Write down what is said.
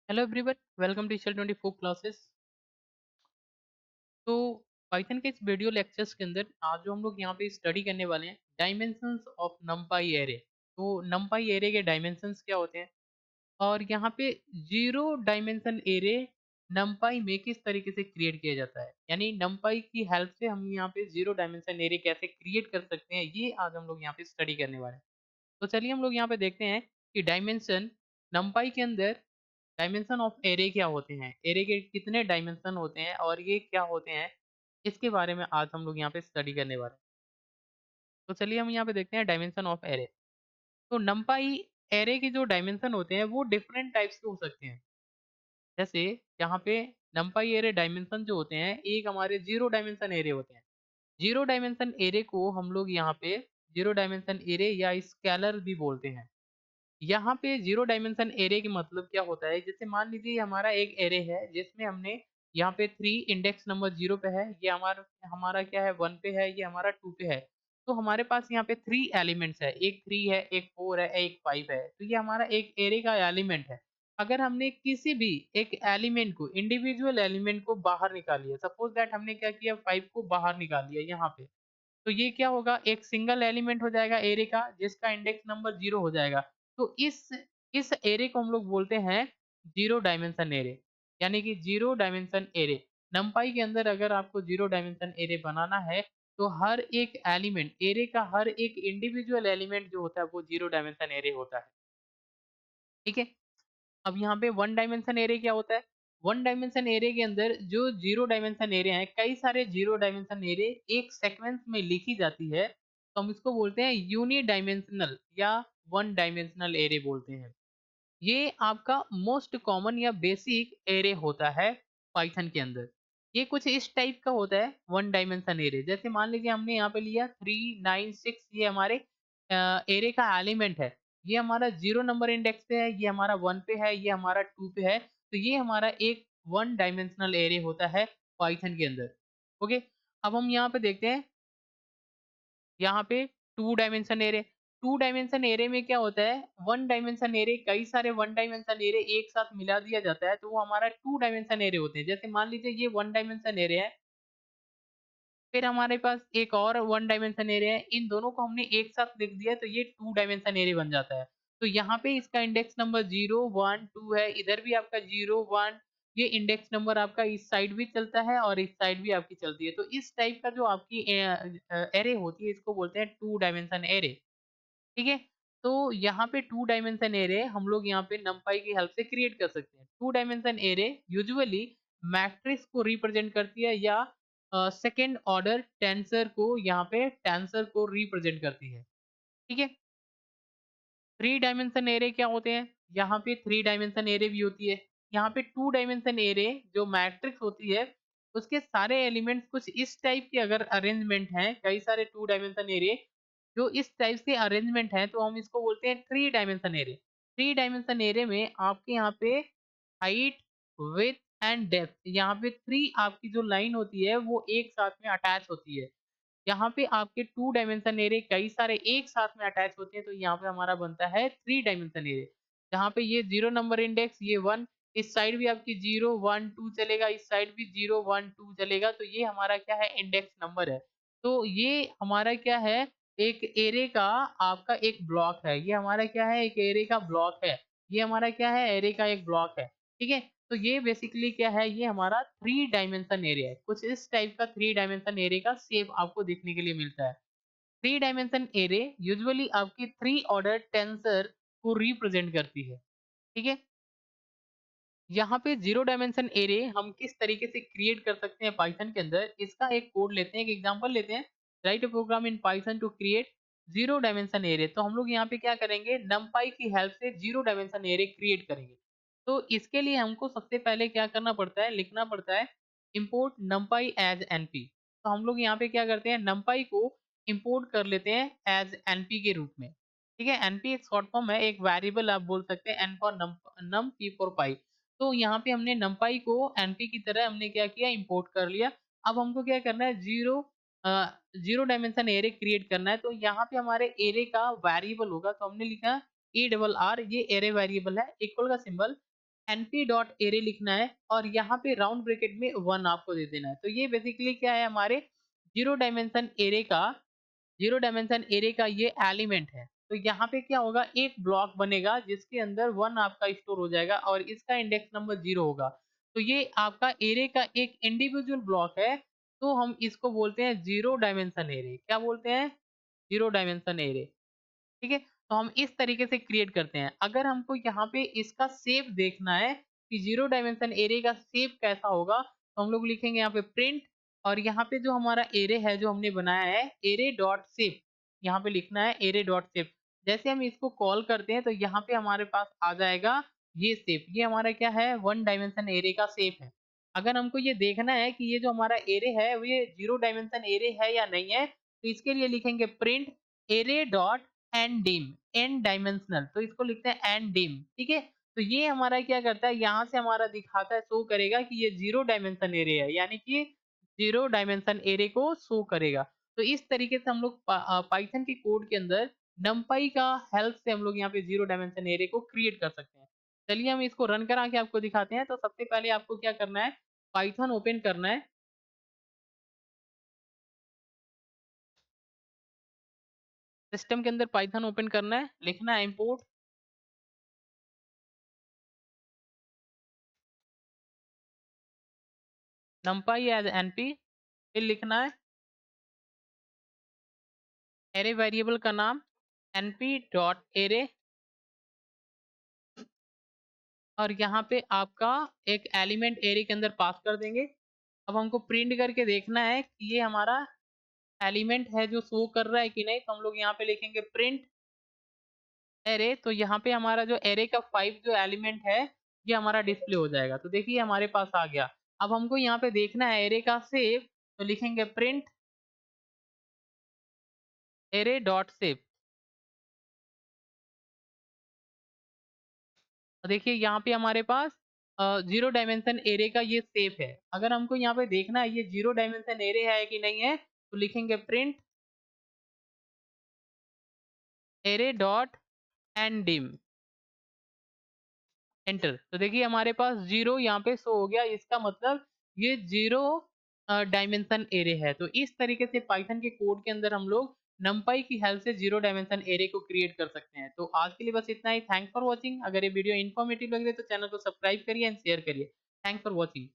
Hello everyone, welcome to teacher 24 classes. तो Python के इस वीडियो लेक्चर्स के अंदर आज जो हम लोग यहाँ पे स्टडी करने वाले हैं डायमेंशंस ऑफ नमपाई एरे। तो नमपाई एरे के डायमेंशंस क्या होते हैं और यहाँ पे जीरो डायमेंशन एरे नमपाई में किस तरीके से क्रिएट किया जाता है, यानी नमपाई की हेल्प से हम यहाँ पे जीरो डायमेंशन एरे कैसे क्रिएट कर सकते हैं, ये आज हम लोग यहाँ पे स्टडी करने वाले हैं। तो चलिए हम लोग यहाँ पे देखते हैं कि डायमेंशन नमपाई के अंदर डायमेंशन ऑफ एरे क्या होते हैं, एरे के कितने डायमेंशन होते हैं और ये क्या होते हैं, इसके बारे में आज हम लोग यहाँ पे स्टडी करने वाले हैं। तो चलिए हम यहाँ पे देखते हैं डायमेंशन ऑफ एरे। तो नमपाई एरे के जो डायमेंशन होते हैं वो डिफरेंट टाइप्स के हो सकते हैं। जैसे यहाँ पे नमपाई एरे डायमेंशन जो होते हैं, एक हमारे जीरो डायमेंशन एरे होते हैं। जीरो डायमेंशन एरे को हम लोग यहाँ पे जीरो डायमेंशन एरे या स्केलर भी बोलते हैं। यहाँ पे जीरो डायमेंशन एरे का मतलब क्या होता है, जैसे मान लीजिए हमारा एक एरे है जिसमें हमने यहाँ पे 3 इंडेक्स नंबर 0 पे है, ये हमारा हमारा क्या है 1 पे है, ये हमारा 2 पे है। तो हमारे पास यहाँ पे 3 एलिमेंट्स है, एक 3 है, एक 4 है, एक 5 है। तो ये हमारा एक एरे का एलिमेंट है। अगर हमने किसी भी एक एलिमेंट को, इंडिविजुअल एलिमेंट को बाहर निकाल लिया, सपोज दैट हमने क्या किया 5 को बाहर निकाल लिया यहाँ पे, तो ये क्या होगा, एक सिंगल एलिमेंट हो जाएगा एरे का जिसका इंडेक्स नंबर 0 हो जाएगा। तो इस एरे को हम लोग बोलते हैं जीरो डायमेंशन एरे, यानी कि जीरो डायमेंशन एरे। नमपाई के अंदर अगर आपको जीरो डायमेंशन एरे बनाना है तो हर एक एलिमेंट, एरे का हर एक इंडिविजुअल एलिमेंट जो होता है वो जीरो डायमेंशन एरे होता है। ठीक है। अब यहाँ पे वन डायमेंशन एरे क्या होता है? वन डायमेंशन एरे के अंदर जो जीरो डायमेंशन एरे हैं, कई सारे जीरो डायमेंशन एरे एक सीक्वेंस में लिखी जाती है, तो हम इसको बोलते हैं यूनी डायमेंशनल या वन डायमेंशनल एरे बोलते हैं। ये आपका मोस्ट कॉमन या बेसिक एरे होता है पाइथन के अंदर। ये कुछ इस टाइप का होता है वन डायमेंशन एरे। जैसे मान लीजिए हमने यहाँ पे लिया 396, ये हमारे एरे का एलिमेंट है। ये हमारा 0 नंबर इंडेक्स पे है, ये हमारा 1 पे है, ये हमारा 2 पे है। तो ये हमारा एक वन डायमेंशनल एरे होता है पाइथन के अंदर। ओके। अब हम यहाँ पे देखते हैं, यहाँ पे two dimension array. Two dimension array में क्या होता है, वन डायमेंशन एरे, कई सारे वन डायमेंशन एरे एक साथ मिला दिया जाता है तो वो हमारा टू डायमेंशन एरे होते हैं। जैसे मान लीजिए ये वन डायमेंशन एरे है, फिर हमारे पास एक और वन डायमेंशन एरे है, इन दोनों को हमने एक साथ लिख दिया तो ये टू डायमेंशन एरे बन जाता है। तो यहाँ पे इसका इंडेक्स नंबर 0 1 2 है, इधर भी आपका 0 1, ये इंडेक्स नंबर आपका इस साइड भी चलता है और इस साइड भी आपकी चलती है। तो इस टाइप का जो आपकी एरे होती है इसको बोलते हैं टू डायमेंशन एरे। ठीक है। तो यहाँ पे टू डायमेंशन एरे हम लोग यहाँ पे नमपाई की हेल्प से क्रिएट कर सकते हैं। Two dimension array usually matrix को रिप्रेजेंट करती है या सेकेंड ऑर्डर टेंसर को, यहाँ पे टेंसर को रिप्रेजेंट करती है। ठीक है। थ्री डायमेंशन एरे क्या होते हैं, यहाँ पे थ्री डायमेंशन एरे भी होती है। यहाँ पे टू डायमेंशन एरे जो मैट्रिक्स होती है उसके सारे एलिमेंट्स कुछ इस टाइप के अगर अरेंजमेंट हैं, कई सारे टू डायमेंशन एरे जो इस टाइप से अरेंजमेंट है तो हम इसको बोलते हैं three dimension array. Three dimension array में आपके यहाँ पे हाइट, विड्थ एंड डेप्थ, यहाँ पे थ्री आपकी जो लाइन होती है वो एक साथ में अटैच होती है। यहाँ पे आपके टू डायमेंशन एरे कई सारे एक साथ में अटैच होते हैं तो यहाँ पे हमारा बनता है थ्री डायमेंशन एरे। जहाँ पे ये 0 नंबर इंडेक्स, ये 1, इस साइड भी आपकी 0 1 2 चलेगा, इस साइड भी 0 1 2 चलेगा, तो ये हमारा क्या है, इंडेक्स नंबर है। तो ये हमारा क्या है, एक एरे का आपका एक ब्लॉक है। ये हमारा क्या है, एक एरे का ब्लॉक है। ये हमारा क्या है, एरे का एक ब्लॉक है। ठीक है। तो ये बेसिकली क्या है, ये हमारा थ्री डायमेंशन एरे है। कुछ इस टाइप का थ्री डायमेंशन एरे का शेप आपको देखने के लिए मिलता है। थ्री डायमेंशन एरे यूजुअली आपकी थ्री ऑर्डर टेंसर को रिप्रेजेंट करती है। ठीक है। यहाँ पे जीरो डायमेंशन एरे हम किस तरीके से क्रिएट कर सकते हैं पाइथन के अंदर, इसका एक कोड लेते हैं, एक एग्जांपल लेते हैं। Write a program in Python to create zero dimension array. तो हम लोग यहाँ पे क्या करेंगे, नमपाई की हेल्प से जीरो डायमेंशन एरे क्रिएट करेंगे। तो इसके लिए हमको सबसे पहले क्या करना पड़ता है, लिखना पड़ता है import numpy as np। तो हम लोग यहाँ पे क्या करते हैं, numpy को import कर लेते हैं as np के रूप में। ठीक है। np एक शॉर्ट फॉर्म है, एक वेरिएबल आप बोल सकते हैं, n for num, p for pi. तो यहाँ पे हमने numpy को np की तरह हमने क्या किया, import कर लिया। अब हमको क्या करना है, जीरो डायमेंशन एरे क्रिएट करना है। तो यहाँ पे हमारे एरे का वेरिएबल होगा, तो हमने लिखा ए डबल आर, ये एरे वेरिएबल है, इक्वल का सिंबल, np डॉट एरे लिखना है और यहाँ पे राउंड ब्रैकेट में 1 आपको दे देना है। तो ये बेसिकली क्या है, हमारे जीरो डायमेंशन एरे का ये एलिमेंट है। तो यहाँ पे क्या होगा, एक ब्लॉक बनेगा जिसके अंदर 1 आपका स्टोर हो जाएगा और इसका इंडेक्स नंबर 0 होगा। तो ये आपका एरे का एक इंडिविजुअल ब्लॉक है। तो हम इसको बोलते हैं जीरो डायमेंशन एरे। क्या बोलते हैं? Zero dimension array. ठीक है? तो हम इस तरीके से क्रिएट करते हैं। अगर हमको यहाँ पे इसका शेप देखना है कि जीरो डायमेंशन एरे का शेप कैसा होगा, तो हम लोग लिखेंगे यहाँ पे प्रिंट और यहाँ पे जो हमारा एरे है जो हमने बनाया है, एरे डॉट शेप, यहाँ पे लिखना है एरे डॉट शेप। जैसे हम इसको कॉल करते हैं तो यहाँ पे हमारे पास आ जाएगा ये शेप। ये हमारा क्या है, वन डायमेंशन एरे का शेप है। अगर हमको ये देखना है कि ये जो हमारा एरे है वो ये जीरो डायमेंशन एरे है या नहीं है, तो इसके लिए लिखेंगे print array dot ndim, n dimensional. तो इसको लिखते हैं एंड डिम। ठीक है? तो ये हमारा क्या करता है, यहाँ से हमारा दिखाता है, शो करेगा कि ये जीरो डायमेंशन एरे है, यानी कि जीरो डायमेंशन एरे को शो करेगा। तो इस तरीके से हम लोग पाइथन के कोड के अंदर numpy का हेल्प से हम लोग यहाँ पे जीरो डायमेंशन एरे को क्रिएट कर सकते हैं। चलिए हम इसको रन करा के आपको दिखाते हैं। तो सबसे पहले आपको क्या करना है, पाइथन ओपन करना है। सिस्टम के अंदर पाइथन ओपन करना है, लिखना है इंपोर्ट numpy एज np। फिर लिखना है एरे वेरिएबल का नाम np डॉट एरे और यहाँ पे आपका एक एलिमेंट एरे के अंदर पास कर देंगे। अब हमको प्रिंट करके देखना है कि ये हमारा एलिमेंट है जो शो कर रहा है कि नहीं। तो हम लोग यहाँ पे लिखेंगे प्रिंट एरे। तो यहाँ पे हमारा जो एरे का 5 जो एलिमेंट है ये हमारा डिस्प्ले हो जाएगा। तो देखिए हमारे पास आ गया। अब हमको यहाँ पे देखना है एरे का शेप। तो लिखेंगे प्रिंट एरे डॉट शेप। देखिए यहाँ पे हमारे पास जीरो डायमेंशन एरे का ये शेप है। अगर हमको यहाँ पे देखना है ये जीरो डायमेंशन एरे है कि नहीं है, तो लिखेंगे print array dot and dim, enter. तो देखिए हमारे पास जीरो यहाँ पे शो हो गया। इसका मतलब ये जीरो डायमेंशन एरे है। तो इस तरीके से पाइथन के कोड के अंदर हम लोग numpy की हेल्प से जीरो डायमेंशन एरे को क्रिएट कर सकते हैं। तो आज के लिए बस इतना ही। Thanks for watching. अगर ये वीडियो इन्फॉर्मेटिव लग रही है तो चैनल को सब्सक्राइब करिए एंड शेयर करिए। Thanks for watching.